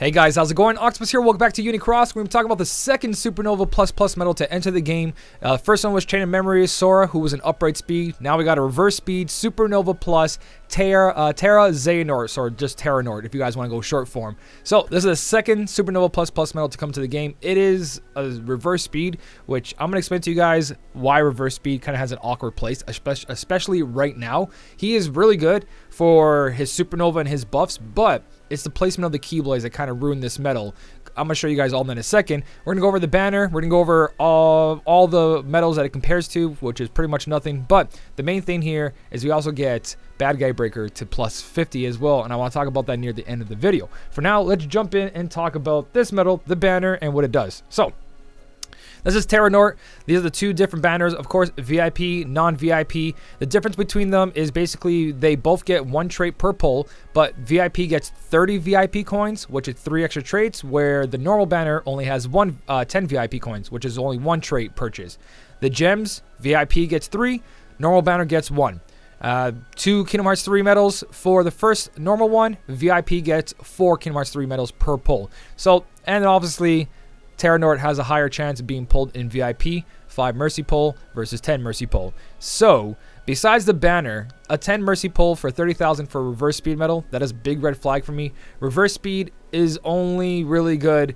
Hey guys, how's it going? Octopus here. Welcome back to Unicross. We're going to talk about the second Supernova Plus medal to enter the game. First one was Chain of Memory, Sora, who was an upright speed. Now we got a reverse speed, Supernova Plus, Terra-Xehanort, or just Terra-Nort if you guys want to go short form. So this is the second Supernova Plus medal to come to the game. It is a reverse speed, which I'm going to explain to you guys why reverse speed kind of has an awkward place, especially right now. He is really good for his Supernova and his buffs, but it's the placement of the Keyblades that kind of ruined this medal. I'm going to show you guys all in a second. We're going to go over the banner. We're going to go over all the medals that it compares to, which is pretty much nothing. But the main thing here is we also get Bad Guy Breaker to plus 50 as well. And I want to talk about that near the end of the video. For now, let's jump in and talk about this medal, the banner, and what it does. So this is Terra-Nort. These are the two different banners. Of course, VIP, non-VIP. The difference between them is basically they both get one trait per pull, but VIP gets 30 VIP coins, which is 3 extra traits, where the normal banner only has 10 VIP coins, which is only 1 trait purchase. The gems, VIP gets 3, normal banner gets 1. 2 Kingdom Hearts 3 medals for the first normal one. VIP gets 4 Kingdom Hearts 3 medals per pull. So, and obviously Terra-Nort has a higher chance of being pulled in VIP, 5 Mercy Pull versus 10 Mercy Pull. So, besides the banner, a 10 Mercy Pull for 30,000 for reverse speed medal, that is a big red flag for me. Reverse speed is only really good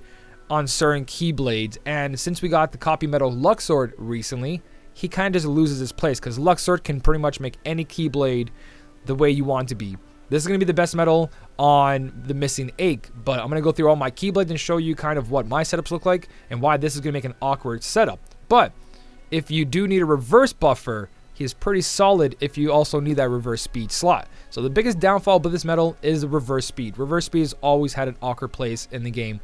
on certain Keyblades, and since we got the copy medal Luxord recently, he kind of just loses his place, because Luxord can pretty much make any Keyblade the way you want it to be. This is going to be the best medal on the Missing Ache, but I'm going to go through all my Keyblades and show you kind of what my setups look like and why this is going to make an awkward setup. But if you do need a reverse buffer, he is pretty solid if you also need that reverse speed slot. So the biggest downfall of this medal is the reverse speed. Reverse speed has always had an awkward place in the game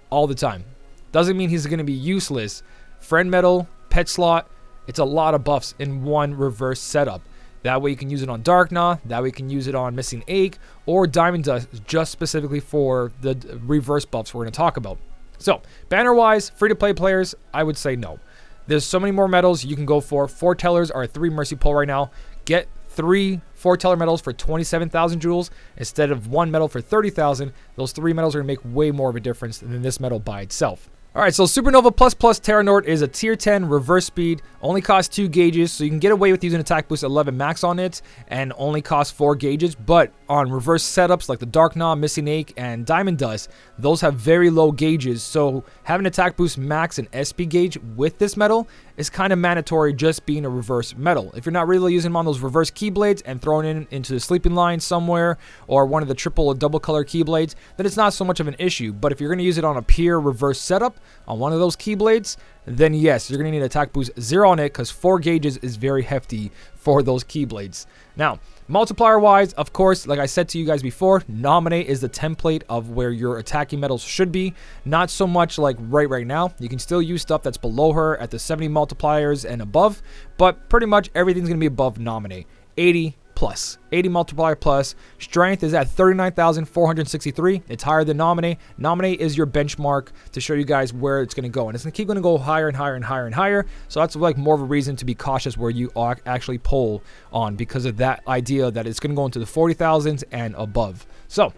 all the time. Doesn't mean he's going to be useless. Friend medal, pet slot, it's a lot of buffs in one reverse setup. That way you can use it on Darkgnaw, that way you can use it on Missing Ache, or Diamond Dust, just specifically for the reverse buffs we're going to talk about. So, banner-wise, free-to-play players, I would say no. There's so many more medals you can go for. Foretellers are 3 Mercy Pull right now. Get 3 Foreteller medals for 27,000 jewels instead of 1 medal for 30,000. Those 3 medals are going to make way more of a difference than this medal by itself. Alright, so Supernova Plus Terra-Nort is a tier 10 reverse speed, only costs 2 gauges, so you can get away with using attack boost 11 max on it, and only costs 4 gauges, but on reverse setups like the Darkgnaw, Missing Ache, and Diamond Dust, those have very low gauges, so having attack boost max and SP gauge with this medal is kind of mandatory just being a reverse medal. If you're not really using them on those reverse Keyblades and throwing it into the sleeping line somewhere, or one of the triple or double color Keyblades, then it's not so much of an issue, but if you're going to use it on a pure reverse setup, on one of those Keyblades, then yes, you're going to need attack boost 0 on it, because 4 gauges is very hefty for those Keyblades. Now, multiplier wise, of course, like I said to you guys before, Nominate is the template of where your attacking medals should be. Not so much like right now. You can still use stuff that's below her at the 70 multipliers and above, but pretty much everything's going to be above Nominate. 80 plus. 80 multiplier plus. Strength is at 39,463. It's higher than Nominate. Nominate is your benchmark to show you guys where it's going to go. And it's going to keep going to go higher and higher and higher and higher. So that's like more of a reason to be cautious where you actually pull on, because of that idea that it's going to go into the 40,000s and above. So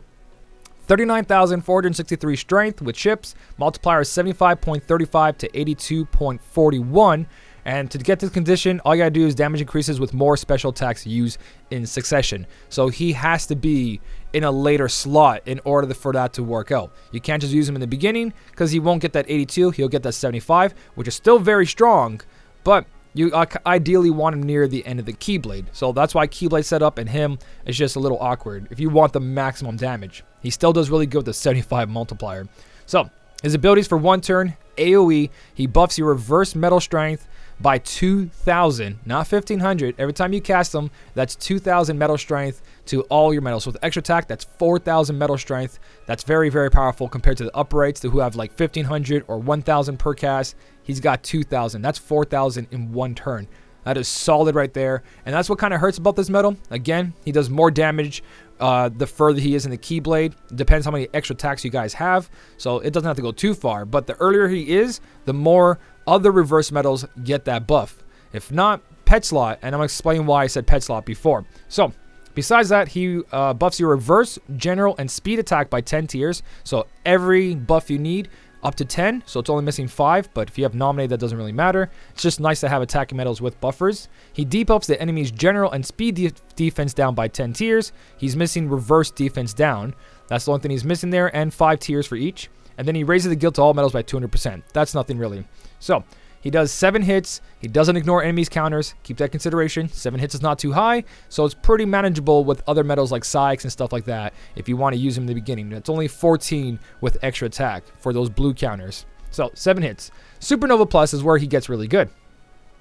39,463 strength with chips. Multiplier is 75.35 to 82.41. And to get this condition, all you gotta do is damage increases with more special attacks used in succession. So he has to be in a later slot in order for that to work out. You can't just use him in the beginning, because he won't get that 82, he'll get that 75, which is still very strong, but you ideally want him near the end of the Keyblade. So that's why Keyblade setup and him is just a little awkward if you want the maximum damage. He still does really good with the 75 multiplier. So his abilities for 1 turn, AoE, he buffs your reverse metal strength by 2,000, not 1,500. Every time you cast them, that's 2,000 metal strength to all your medals. With extra attack, that's 4,000 metal strength. That's very, very powerful compared to the uprights who have like 1,500 or 1,000 per cast. He's got 2,000. That's 4,000 in 1 turn. That is solid right there. And that's what kind of hurts about this medal. Again, he does more damage the further he is in the Keyblade. Depends how many extra attacks you guys have. So it doesn't have to go too far. But the earlier he is, the more other reverse medals get that buff. If not, pet slot. And I'm going to explain why I said pet slot before. So Besides that, he buffs your reverse, general, and speed attack by 10 tiers. So every buff you need, up to 10. So it's only missing 5. But if you have nominated, that doesn't really matter. It's just nice to have attacking medals with buffers. He debuffs the enemy's general and speed defense down by 10 tiers. He's missing reverse defense down. That's the only thing he's missing there. And 5 tiers for each. And then he raises the guild to all medals by 200%. That's nothing really. So he does 7 hits. He doesn't ignore enemies' counters. Keep that in consideration. 7 hits is not too high, so it's pretty manageable with other medals like Sykes and stuff like that if you want to use him in the beginning. It's only 14 with extra attack for those blue counters. So 7 hits. Supernova Plus is where he gets really good.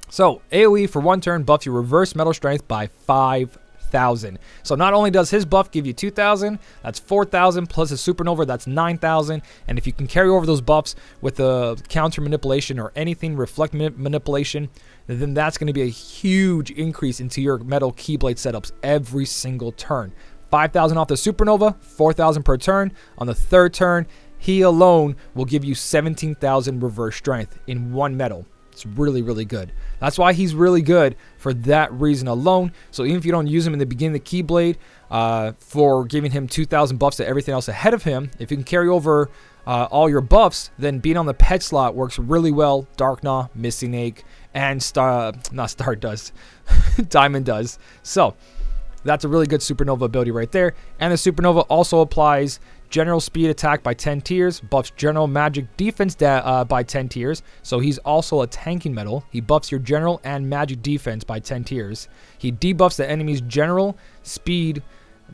So AoE for 1 turn buffs your reverse metal strength by 5,000. So not only does his buff give you 2,000, that's 4,000 plus a supernova, that's 9,000. And if you can carry over those buffs with the counter manipulation or anything reflect manipulation, then that's going to be a huge increase into your metal Keyblade setups every single turn. 5,000 off the supernova, 4,000 per turn. On the 3rd turn, he alone will give you 17,000 reverse strength in 1 metal. It's really, really good. That's why he's really good for that reason alone. So even if you don't use him in the beginning of the Keyblade for giving him 2,000 buffs to everything else ahead of him, if you can carry over all your buffs, then being on the pet slot works really well. Dark Gnaw, Missing Ache, and Diamond does. So that's a really good supernova ability right there. And the supernova also applies general speed attack by 10 tiers, buffs general magic defense by 10 tiers. So he's also a tanking medal. He buffs your general and magic defense by 10 tiers. He debuffs the enemy's general speed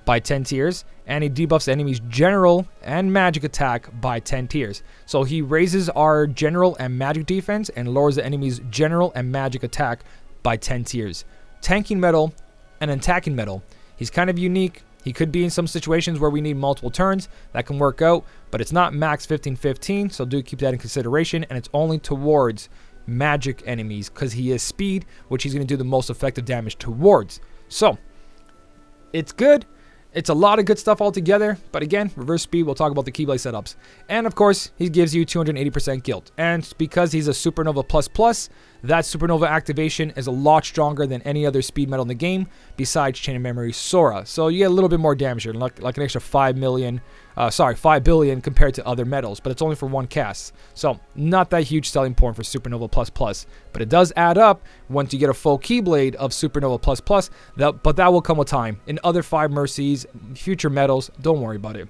by 10 tiers, and he debuffs the enemy's general and magic attack by 10 tiers. So he raises our general and magic defense and lowers the enemy's general and magic attack by 10 tiers. Tanking medal and attacking medal. He's kind of unique. He could be in some situations where we need multiple turns. That can work out, but it's not max 15-15, so do keep that in consideration, and it's only towards magic enemies because he is speed, which he's going to do the most effective damage towards. So it's good. It's a lot of good stuff altogether, but again, reverse speed, we'll talk about the Keyblade setups. And of course, he gives you 280% guild. And because he's a Supernova Plus, that Supernova activation is a lot stronger than any other speed metal in the game besides Chain of Memory Sora. So you get a little bit more damage here, like an extra 5 billion compared to other metals, but it's only for 1 cast. So not that huge selling point for Supernova Plus, but it does add up once you get a full Keyblade of Supernova Plus, but that will come with time. In other 5 Mercies, future metals, don't worry about it.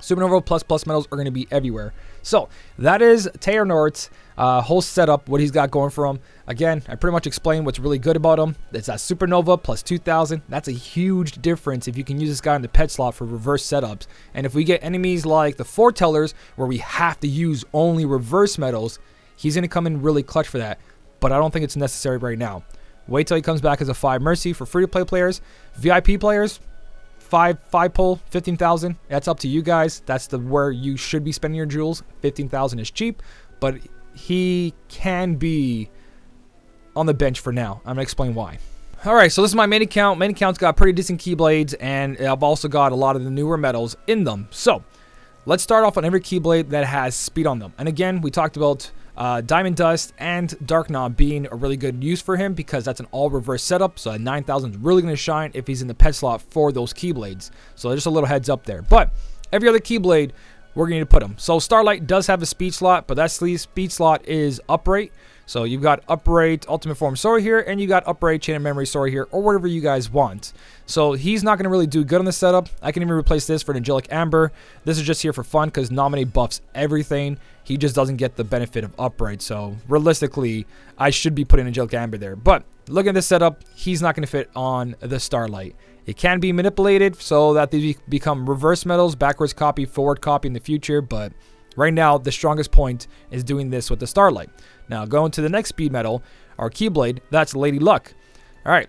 Supernova Plus medals are going to be everywhere. So that is Terra-Xehanort's whole setup, what he's got going for him. Again, I pretty much explained what's really good about him. It's that Supernova plus 2,000. That's a huge difference if you can use this guy in the pet slot for reverse setups. And if we get enemies like the Foretellers, where we have to use only reverse medals, he's going to come in really clutch for that. But I don't think it's necessary right now. Wait till he comes back as a 5 Mercy for free-to-play players. VIP players, 5 pull, 15,000. That's up to you guys. That's where you should be spending your jewels. 15,000 is cheap, but he can be on the bench for now. I'm gonna explain why. All right, so this is my main account. Main account's got pretty decent Keyblades, and I've also got a lot of the newer medals in them. So let's start off on every Keyblade that has speed on them. And again, we talked about Diamond Dust and Dark Gnaw being a really good use for him because that's an all reverse setup. So that 9,000 is really going to shine if he's in the pet slot for those Keyblades. So just a little heads up there. But every other Keyblade, we're going to put him. So Starlight does have a speed slot, but that speed slot is upright. So you've got upright Ultimate Form Sora here, and you got upright Chain of Memory Sora here, or whatever you guys want. So he's not going to really do good on this setup. I can even replace this for an Angelic Amber. This is just here for fun because Nominate buffs everything. He just doesn't get the benefit of upright. So realistically, I should be putting Angelic Amber there. But looking at this setup, he's not going to fit on the Starlight. It can be manipulated so that they become reverse metals, backwards copy, forward copy in the future, but right now, the strongest point is doing this with the Starlight. Now, going to the next speed metal, our Keyblade, that's Lady Luck. All right,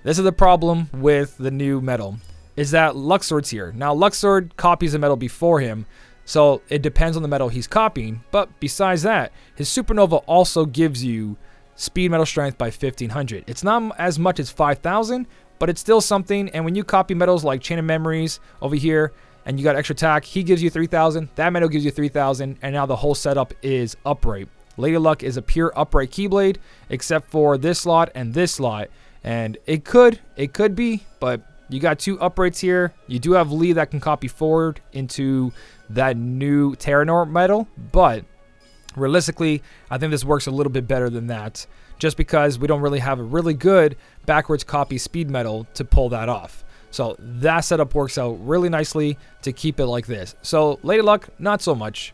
this is the problem with the new metal, is that Luxord's here. Now, Luxord copies a metal before him, so it depends on the metal he's copying. But besides that, his Supernova also gives you speed metal strength by 1,500. It's not as much as 5,000, but it's still something. And when you copy metals like Chain of Memories over here, and you got extra attack, he gives you 3,000. That metal gives you 3,000, and now the whole setup is upright. Lady Luck is a pure upright Keyblade, except for this slot and this slot. And it could be, but you got 2 uprates here. You do have Lee that can copy forward into that new Xehanort medal, but realistically, I think this works a little bit better than that, just because we don't really have a really good backwards copy speed medal to pull that off. So that setup works out really nicely to keep it like this. So Lady Luck, not so much.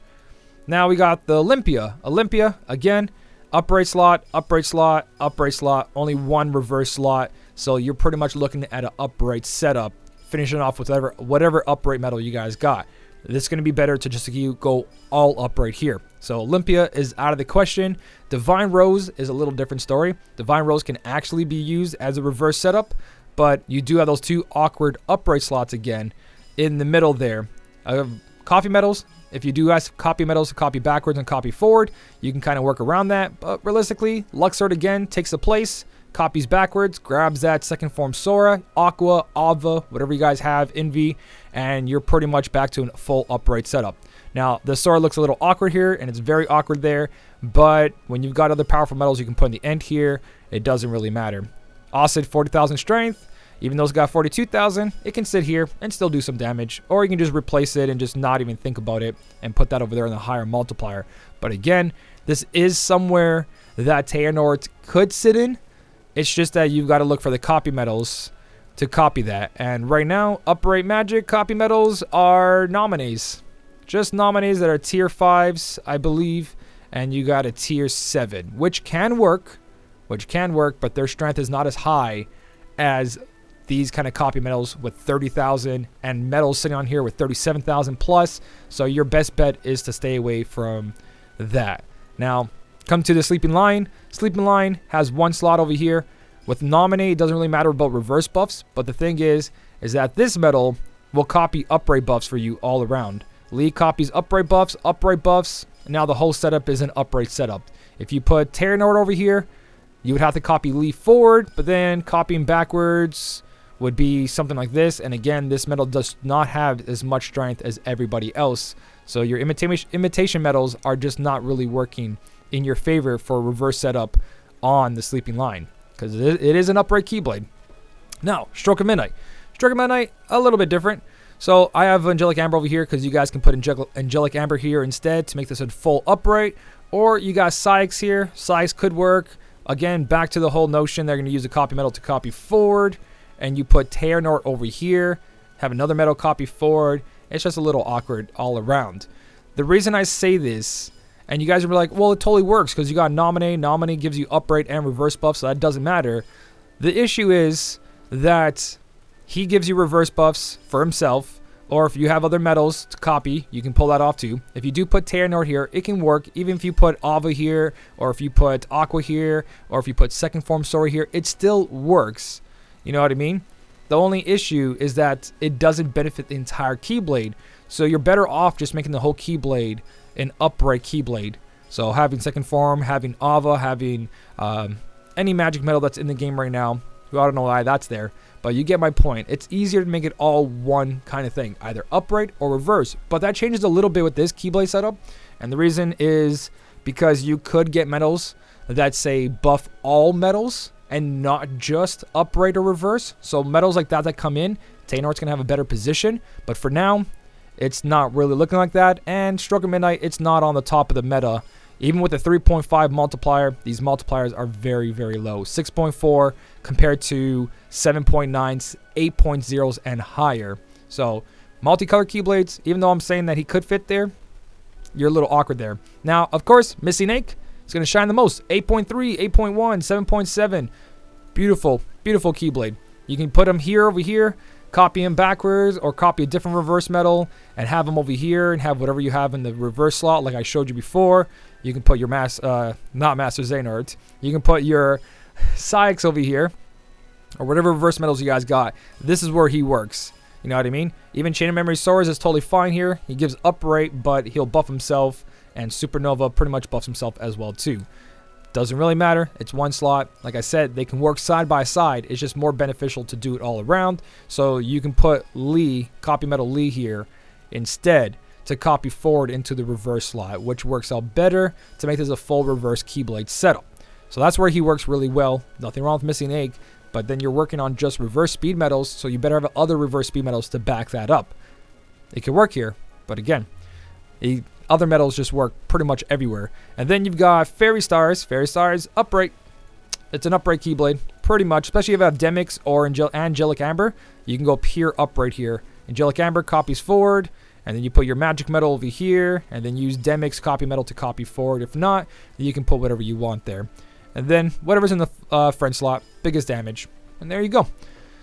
Now we got the Olympia. Olympia, again, upright slot, upright slot, upright slot, only 1 reverse slot. So you're pretty much looking at an upright setup, finishing off with whatever upright medal you guys got. This is going to be better to just go all upright here. So Olympia is out of the question. Divine Rose is a little different story. Divine Rose can actually be used as a reverse setup, but you do have those 2 awkward upright slots again in the middle there. Coffee medals, if you do have copy medals to copy backwards and copy forward, you can kind of work around that. But realistically, Luxord again takes the place, copies backwards, grabs that second form Sora, Aqua, Ava, whatever you guys have, Envy, and you're pretty much back to a full upright setup. Now, the Sora looks a little awkward here, and it's very awkward there, but when you've got other powerful medals you can put in the end here, it doesn't really matter. Acid, 40,000 strength. Even though it's got 42,000, it can sit here and still do some damage. Or you can just replace it and just not even think about it and put that over there in the higher multiplier. But again, this is somewhere that Xehanort could sit in. It's just that you've got to look for the copy medals to copy that. And right now, upright magic copy medals are nominees. Just nominees that are tier 5s, I believe. And you got a tier 7, which can work. But their strength is not as high as these kind of copy medals with 30,000 and medals sitting on here with 37,000 plus. So your best bet is to stay away from that. Now, come to the Sleeping Lion. Sleeping Lion has 1 slot over here. With Nominate, it doesn't really matter about reverse buffs, but the thing is that this medal will copy upright buffs for you all around. Lee copies upright buffs, and now the whole setup is an upright setup. If you put Xehanort over here, you would have to copy Lee forward, but then copying backwards would be something like this. And again, this medal does not have as much strength as everybody else. So your imitation medals are just not really working in your favor for a reverse setup on the Sleeping Lion, because it is an upright Keyblade. Now, Stroke of Midnight. Stroke of Midnight, a little bit different. So I have Angelic Amber over here because you guys can put Angelic Amber here instead to make this a full upright. Or you got Sykes here. Sykes could work. Again, back to the whole notion they're going to use a copy medal to copy forward. And you put Xehanort over here. Have another medal copy forward. It's just a little awkward all around. The reason I say this, and you guys are like, well, it totally works because you got Nominate. Nominate gives you upright and reverse buffs, so that doesn't matter. The issue is that he gives you reverse buffs for himself, or if you have other medals to copy, you can pull that off too. If you do put Xehanort here, it can work. Even if you put Ava here, or if you put Aqua here, or if you put second form Sora here, it still works. You know what I mean? The only issue is that it doesn't benefit the entire Keyblade, so you're better off just making the whole Keyblade an upright Keyblade. So having second form, having Ava, having any magic medal that's in the game right now. I don't know why that's there, but you get my point. It's easier to make it all one kind of thing, either upright or reverse. But that changes a little bit with this Keyblade setup, and the reason is because you could get medals that say buff all medals and not just upright or reverse. So medals like that come in, Xehanort's going to have a better position, but for now, it's not really looking like that. And Stroke of Midnight, it's not on the top of the meta. Even with a 3.5 multiplier, these multipliers are very, very low. 6.4 compared to 7.9s, 8.0s, and higher. So, multicolored Keyblades, even though I'm saying that he could fit there, you're a little awkward there. Now, of course, Missing Ink is going to shine the most. 8.3, 8.1, 7.7. Beautiful, beautiful Keyblade. You can put him here, over here, copy him backwards, or copy a different reverse medal and have him over here and have whatever you have in the reverse slot like I showed you before. You can put your not Master Xehanort. You can put your Sykes over here or whatever reverse medals you guys got. This is where he works. You know what I mean? Even Chain of Memory Soras is totally fine here. He gives upright, but he'll buff himself, and Supernova pretty much buffs himself as well too. Doesn't really matter. It's one slot. Like I said, they can work side by side. It's just more beneficial to do it all around. So you can put Lee, copy medal Lee here instead to copy forward into the reverse slot, which works out better to make this a full reverse Keyblade setup. So that's where he works really well. Nothing wrong with Missing Egg. but then you're working on just reverse speed metals, so you better have other reverse speed metals to back that up. It could work here, but again, other metals just work pretty much everywhere. And then you've got Fairy Stars. Fairy Stars, upright. It's an upright Keyblade, pretty much. Especially if you have Demix or Angelic Amber, you can go pure upright here. Angelic Amber copies forward, and then you put your magic metal over here, and then use Demix copy metal to copy forward. If not, you can put whatever you want there. And then whatever's in the front slot, biggest damage. And there you go.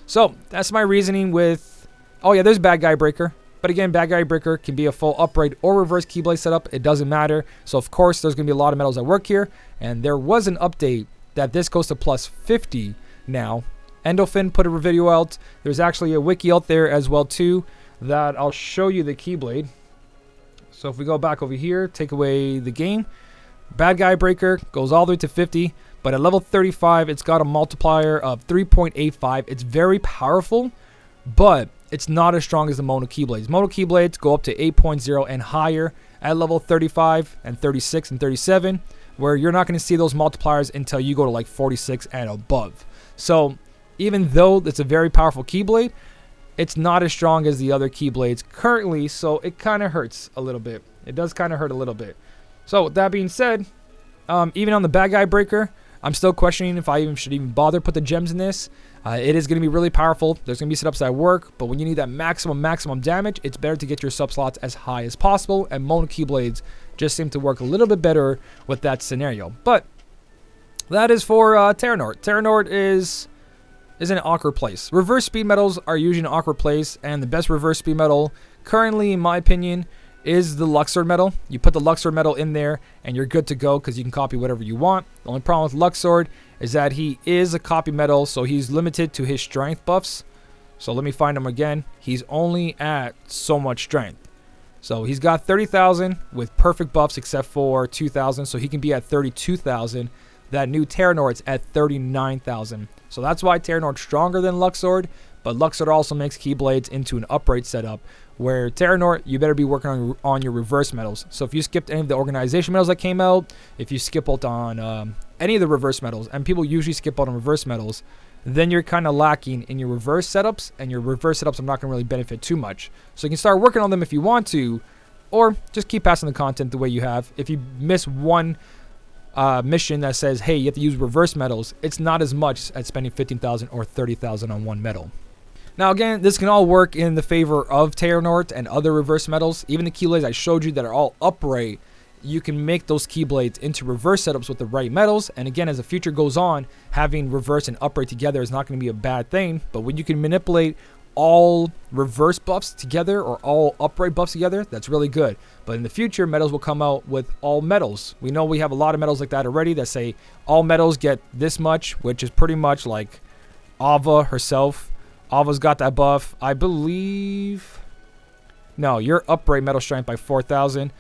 So that's my reasoning with... Oh yeah, there's Bad Guy Breaker. But again, Bad Guy Breaker can be a full upright or reverse Keyblade setup. It doesn't matter. So of course, there's going to be a lot of metals that work here. And there was an update that this goes to plus 50 now. Endofin put a video out. There's actually a wiki out there as well too that I'll show you the Keyblade. So if we go back over here, take away the game. Bad Guy Breaker goes all the way to 50, but at level 35, it's got a multiplier of 3.85. It's very powerful, but it's not as strong as the Mono Keyblades. Mono Keyblades go up to 8.0 and higher at level 35 and 36 and 37, where you're not going to see those multipliers until you go to like 46 and above. So even though it's a very powerful Keyblade, it's not as strong as the other Keyblades currently, so it kind of hurts a little bit. It does kind of hurt a little bit. So with that being said, even on the Bad Guy Breaker, I'm still questioning if I should even bother put the gems in this. It is going to be really powerful. There's going to be setups that work, but when you need that maximum damage, it's better to get your sub slots as high as possible, and Mono Keyblades just seem to work a little bit better with that scenario. But that is for Terra-Xehanort. Terra-Xehanort is in an awkward place. Reverse speed metals are usually an awkward place, and the best reverse speed metal currently, in my opinion, is the Luxord metal. You put the Luxord metal in there and you're good to go because you can copy whatever you want. The only problem with Luxord is that he is a copy metal, so he's limited to his strength buffs. So let me find him again. He's only at so much strength. So he's got 30,000 with perfect buffs except for 2,000, so he can be at 32,000. That new Terra-Xehanort's at 39,000. So that's why Terra-Xehanort's stronger than Luxord, but Luxord also makes Keyblades into an upright setup, where Terra-Xehanort, you better be working on your reverse metals. So if you skipped any of the organization metals that came out, if you skip out on any of the reverse metals, and people usually skip out on reverse metals, then you're kind of lacking in your reverse setups, and your reverse setups are not going to really benefit too much. So you can start working on them if you want to, or just keep passing the content the way you have. If you miss one mission that says, hey, you have to use reverse metals, it's not as much as spending 15,000 or 30,000 on one metal. Now again, this can all work in the favor of Terra-Xehanort and other reverse metals. Even the Keyblades I showed you that are all upright, you can make those Keyblades into reverse setups with the right metals. And again, as the future goes on, having reverse and upright together is not going to be a bad thing. But when you can manipulate all reverse buffs together or all upright buffs together, that's really good. But in the future, metals will come out with all metals. We know we have a lot of metals like that already that say all metals get this much, which is pretty much like Ava herself. Ava's got that buff. I believe... No, you're upright metal strength by 4,000.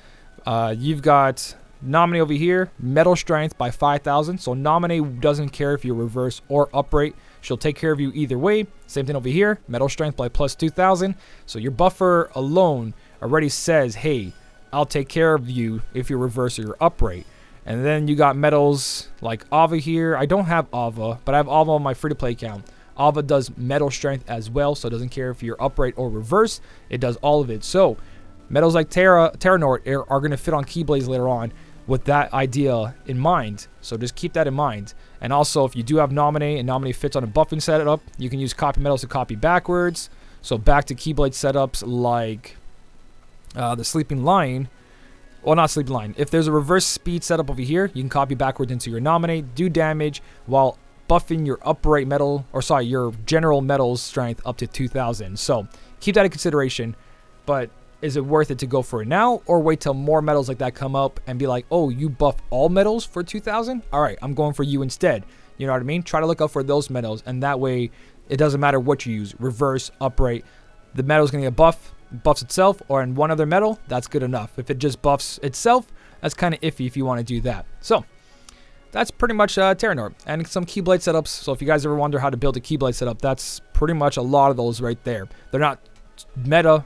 You've got Nominee over here, metal strength by 5,000. So Nominee doesn't care if you're reverse or upright. She'll take care of you either way. Same thing over here, metal strength by plus 2,000. So your buffer alone already says, hey, I'll take care of you if you're reverse or you're upright. And then you got metals like Ava here. I don't have Ava, but I have Ava on my free-to-play account. Ava does metal strength as well, so it doesn't care if you're upright or reverse. It does all of it. So metals like Terra-Xehanort are going to fit on Keyblades later on with that idea in mind. So just keep that in mind. And also, if you do have Nominee and Nominee fits on a buffing setup, you can use copy metals to copy backwards. So back to Keyblade setups like the Sleeping Lion. Well, not Sleeping Lion. If there's a reverse speed setup over here, you can copy backwards into your Nominee, do damage while buffing your upright metal, or sorry, your general metals strength up to 2,000. So keep that in consideration. But is it worth it to go for it now, or wait till more metals like that come up and be like, oh, you buff all metals for 2,000? All right, I'm going for you instead. You know what I mean? Try to look out for those metals, and that way it doesn't matter what you use, reverse, upright. The metal's going to get buffs itself, or in one other metal, that's good enough. If it just buffs itself, that's kind of iffy if you want to do that. So that's pretty much Terra-Xehanort and some Keyblade setups. So if you guys ever wonder how to build a Keyblade setup, that's pretty much a lot of those right there. They're not meta,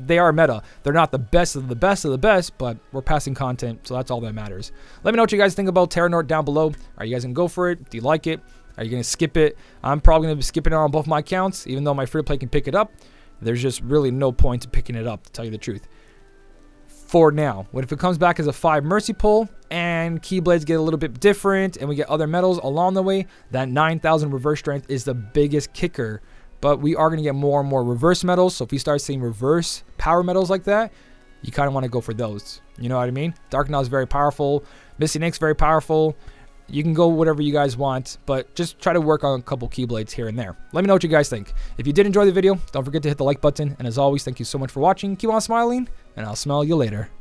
they are meta. They're not the best of the best of the best, but we're passing content, so that's all that matters. Let me know what you guys think about Terra-Xehanort down below. Are you guys gonna go for it? Do you like it? Are you going to skip it? I'm probably going to be skipping it on both my accounts, even though my free play can pick it up. There's just really no point in picking it up, to tell you the truth. For now, what if it comes back as a 5 mercy pull and Keyblades get a little bit different and we get other medals along the way, that 9,000 reverse strength is the biggest kicker. But we are going to get more and more reverse medals. So if we start seeing reverse power medals like that, you kind of want to go for those. You know what I mean? Dark Now is very powerful. Missing Ink's very powerful. You can go whatever you guys want, but just try to work on a couple Keyblades here and there. Let me know what you guys think. If you did enjoy the video, don't forget to hit the like button. And as always, thank you so much for watching. Keep on smiling, and I'll smell you later.